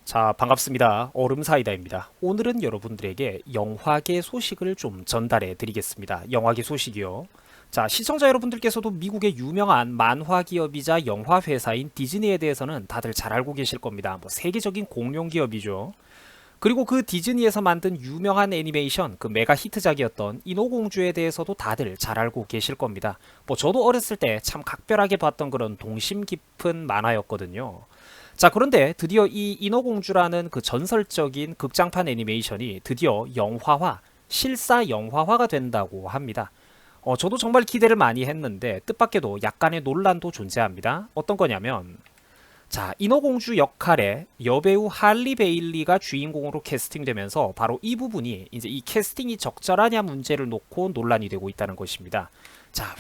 자, 반갑습니다. 얼음사이다입니다. 오늘은 여러분들에게 영화계 소식을 좀 전달해 드리겠습니다. 영화계 소식이요. 자, 시청자 여러분들께서도 미국의 유명한 만화 기업이자 영화 회사인 디즈니에 대해서는 다들 잘 알고 계실 겁니다. 세계적인 공룡 기업이죠. 그리고 그 디즈니에서 만든 유명한 애니메이션, 그 메가 히트작이었던 인어공주에 대해서도 다들 잘 알고 계실 겁니다. 저도 어렸을 때 참 각별하게 봤던 그런 동심 깊은 만화였거든요. 자, 그런데 드디어 이 인어공주라는 그 전설적인 극장판 애니메이션이 드디어 영화화, 실사 영화화가 된다고 합니다. 저도 정말 기대를 많이 했는데 뜻밖에도 약간의 논란도 존재합니다. 어떤 거냐면, 자, 인어공주 역할에 여배우 할리 베일리가 주인공으로 캐스팅되면서 바로 이 부분이 이제 이 캐스팅이 적절하냐 문제를 놓고 논란이 되고 있다는 것입니다. 자,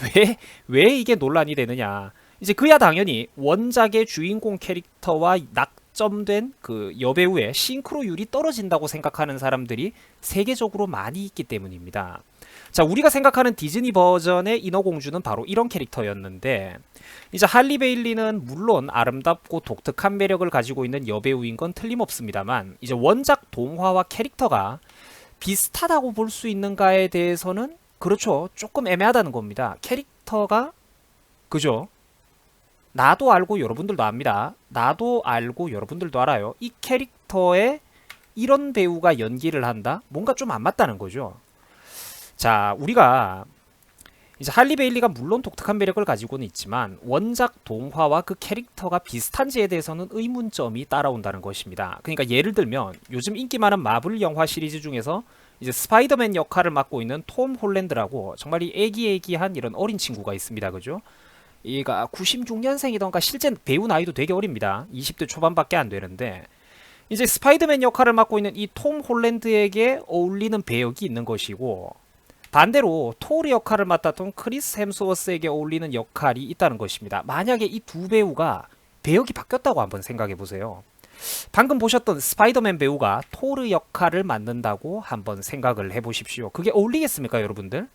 왜 이게 논란이 되느냐? 이제 그야 당연히 원작의 주인공 캐릭터와 낙점된 그 여배우의 싱크로율이 떨어진다고 생각하는 사람들이 세계적으로 많이 있기 때문입니다. 자, 우리가 생각하는 디즈니 버전의 인어공주는 바로 이런 캐릭터였는데, 이제 할리 베일리는 물론 아름답고 독특한 매력을 가지고 있는 여배우인 건 틀림없습니다만, 이제 원작 동화와 캐릭터가 비슷하다고 볼 수 있는가에 대해서는 그렇죠, 조금 애매하다는 겁니다. 캐릭터가, 그죠? 나도 알고 여러분들도 압니다. 나도 알고 여러분들도 알아요. 이 캐릭터에 이런 배우가 연기를 한다? 뭔가 좀 안 맞다는 거죠. 자, 우리가 이제 할리 베일리가 물론 독특한 매력을 가지고는 있지만 원작 동화와 그 캐릭터가 비슷한지에 대해서는 의문점이 따라온다는 것입니다. 그러니까 예를 들면 요즘 인기 많은 마블 영화 시리즈 중에서 이제 스파이더맨 역할을 맡고 있는 톰 홀랜드라고 정말 이 애기애기한 이런 어린 친구가 있습니다. 그죠? 얘가 96년생이던가 실제 배우 나이도 되게 어립니다. 20대 초반밖에 안 되는데 이제 스파이더맨 역할을 맡고 있는 이 톰 홀랜드에게 어울리는 배역이 있는 것이고 반대로 토르 역할을 맡았던 크리스 햄스워스에게 어울리는 역할이 있다는 것입니다. 만약에 이 두 배우가 배역이 바뀌었다고 한번 생각해 보세요. 방금 보셨던 스파이더맨 배우가 토르 역할을 맡는다고 한번 생각을 해보십시오. 그게 어울리겠습니까, 여러분들?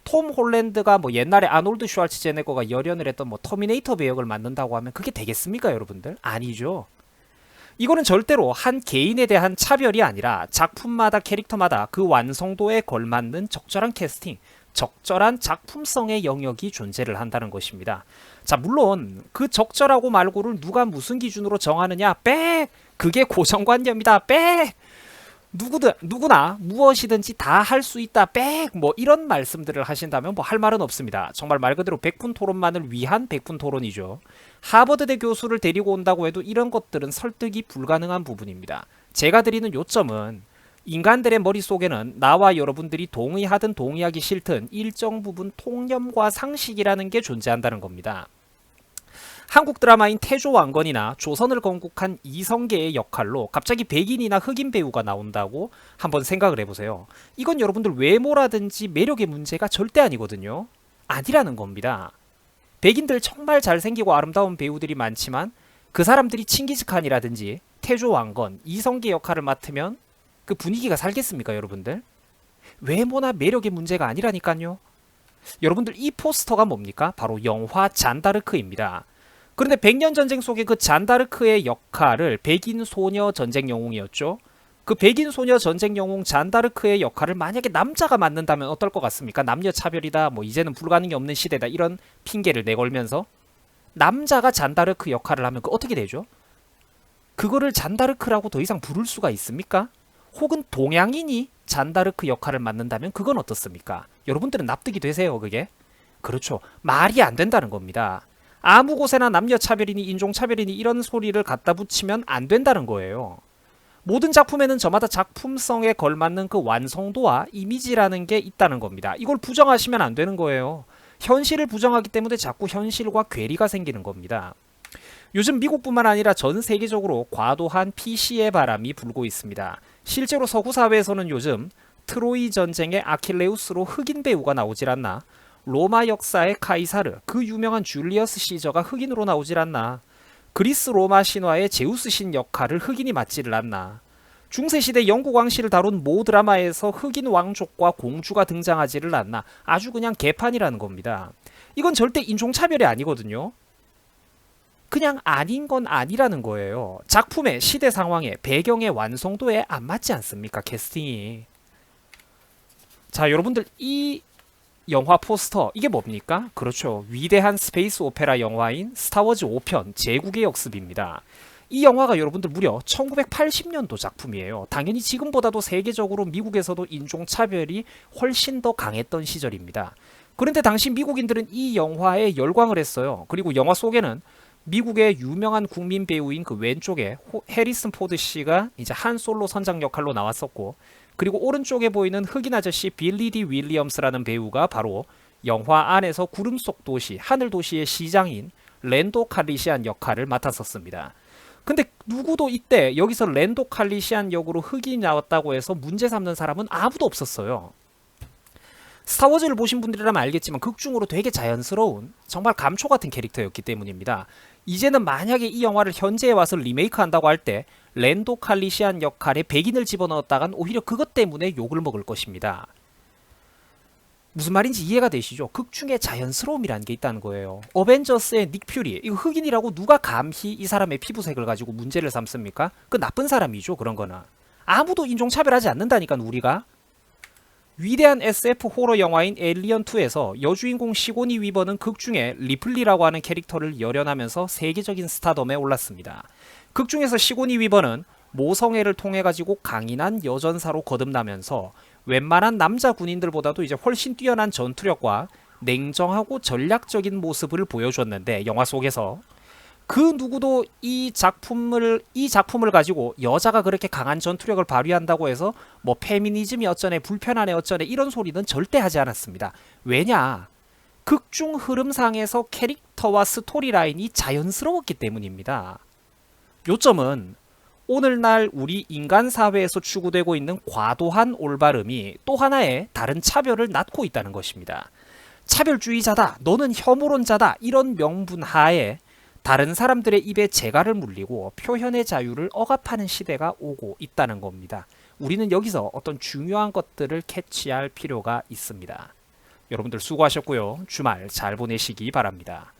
톰 홀랜드가 옛날에 아놀드 슈왈츠제네거가 열연을 했던 터미네이터 배역을 맡는다고 하면 그게 되겠습니까, 여러분들? 아니죠. 이거는 절대로 한 개인에 대한 차별이 아니라 작품마다 캐릭터마다 그 완성도에 걸맞는 적절한 캐스팅, 적절한 작품성의 영역이 존재를 한다는 것입니다. 자, 물론 그 적절하고 말고를 누가 무슨 기준으로 정하느냐, 그게 고정관념이다. 누구나 무엇이든지 다 할 수 있다. 이런 말씀들을 하신다면 할 말은 없습니다. 정말 말 그대로 백분 토론만을 위한 백분 토론이죠. 하버드대 교수를 데리고 온다고 해도 이런 것들은 설득이 불가능한 부분입니다. 제가 드리는 요점은 인간들의 머릿속에는 나와 여러분들이 동의하든 동의하기 싫든 일정 부분 통념과 상식이라는 게 존재한다는 겁니다. 한국 드라마인 태조왕건이나 조선을 건국한 이성계의 역할로 갑자기 백인이나 흑인 배우가 나온다고 한번 생각을 해보세요. 이건 여러분들 외모라든지 매력의 문제가 절대 아니거든요. 아니라는 겁니다. 백인들 정말 잘생기고 아름다운 배우들이 많지만 그 사람들이 칭기즈칸이라든지 태조왕건, 이성계 역할을 맡으면 그 분위기가 살겠습니까, 여러분들? 외모나 매력의 문제가 아니라니까요. 여러분들 이 포스터가 뭡니까? 바로 영화 잔다르크입니다. 그런데 백년 전쟁 속의 그 잔다르크의 역할을 백인 소녀 전쟁 영웅이었죠. 그 백인 소녀 전쟁 영웅 잔다르크의 역할을 만약에 남자가 맡는다면 어떨 것 같습니까? 남녀 차별이다, 이제는 불가능이 없는 시대다, 이런 핑계를 내걸면서 남자가 잔다르크 역할을 하면 어떻게 되죠? 그거를 잔다르크라고 더 이상 부를 수가 있습니까? 혹은 동양인이 잔다르크 역할을 맡는다면 그건 어떻습니까? 여러분들은 납득이 되세요, 그게? 그렇죠. 말이 안 된다는 겁니다. 아무 곳에나 남녀차별이니 인종차별이니 이런 소리를 갖다 붙이면 안 된다는 거예요. 모든 작품에는 저마다 작품성에 걸맞는 그 완성도와 이미지라는 게 있다는 겁니다. 이걸 부정하시면 안 되는 거예요. 현실을 부정하기 때문에 자꾸 현실과 괴리가 생기는 겁니다. 요즘 미국뿐만 아니라 전 세계적으로 과도한 PC의 바람이 불고 있습니다. 실제로 서구 사회에서는 요즘 트로이 전쟁의 아킬레우스로 흑인 배우가 나오질 않나, 로마 역사의 카이사르, 그 유명한 줄리어스 시저가 흑인으로 나오질 않나, 그리스 로마 신화의 제우스 신 역할을 흑인이 맡지를 않나, 중세시대 영국 왕실을 다룬 모 드라마에서 흑인 왕족과 공주가 등장하지를 않나. 아주 그냥 개판이라는 겁니다. 이건 절대 인종차별이 아니거든요. 그냥 아닌 건 아니라는 거예요. 작품의 시대 상황에 배경의 완성도에 안 맞지 않습니까? 캐스팅이. 자, 여러분들 이 영화 포스터 이게 뭡니까? 그렇죠. 위대한 스페이스 오페라 영화인 스타워즈 5편 제국의 역습입니다. 이 영화가 여러분들 무려 1980년도 작품이에요. 당연히 지금보다도 세계적으로 미국에서도 인종차별이 훨씬 더 강했던 시절입니다. 그런데 당시 미국인들은 이 영화에 열광을 했어요. 그리고 영화 속에는 미국의 유명한 국민 배우인 그 왼쪽에 해리슨 포드 씨가 이제 한 솔로 선장 역할로 나왔었고, 그리고 오른쪽에 보이는 흑인 아저씨 빌리 디 윌리엄스라는 배우가 바로 영화 안에서 구름 속 도시, 하늘 도시의 시장인 랜도 칼리시안 역할을 맡았었습니다. 근데 누구도 이때 여기서 랜도 칼리시안 역으로 흑인이 나왔다고 해서 문제 삼는 사람은 아무도 없었어요. 스타워즈를 보신 분들이라면 알겠지만 극중으로 되게 자연스러운 정말 감초 같은 캐릭터였기 때문입니다. 이제는 만약에 이 영화를 현재에 와서 리메이크 한다고 할 때 랜도 칼리시안 역할에 백인을 집어넣었다간 오히려 그것 때문에 욕을 먹을 것입니다. 무슨 말인지 이해가 되시죠? 극중의 자연스러움이라는 게 있다는 거예요. 어벤져스의 닉 퓨리, 이거 흑인이라고 누가 감히 이 사람의 피부색을 가지고 문제를 삼습니까? 그 나쁜 사람이죠, 그런 거는. 아무도 인종차별하지 않는다니까, 우리가. 위대한 SF 호러 영화인 에일리언2에서 여주인공 시고니 위버는 극중에 리플리라고 하는 캐릭터를 열연하면서 세계적인 스타덤에 올랐습니다. 극중에서 시고니 위버는 모성애를 통해 가지고 강인한 여전사로 거듭나면서 웬만한 남자 군인들보다도 이제 훨씬 뛰어난 전투력과 냉정하고 전략적인 모습을 보여줬는데, 영화 속에서 그 누구도 이 작품을 가지고 여자가 그렇게 강한 전투력을 발휘한다고 해서 뭐 페미니즘이 어쩌네 불편하네 어쩌네 이런 소리는 절대 하지 않았습니다. 왜냐? 극중 흐름상에서 캐릭터와 스토리라인이 자연스러웠기 때문입니다. 요점은 오늘날 우리 인간 사회에서 추구되고 있는 과도한 올바름이 또 하나의 다른 차별을 낳고 있다는 것입니다. 차별주의자다, 너는 혐오론자다, 이런 명분 하에 다른 사람들의 입에 재갈을 물리고 표현의 자유를 억압하는 시대가 오고 있다는 겁니다. 우리는 여기서 어떤 중요한 것들을 캐치할 필요가 있습니다. 여러분들 수고하셨고요. 주말 잘 보내시기 바랍니다.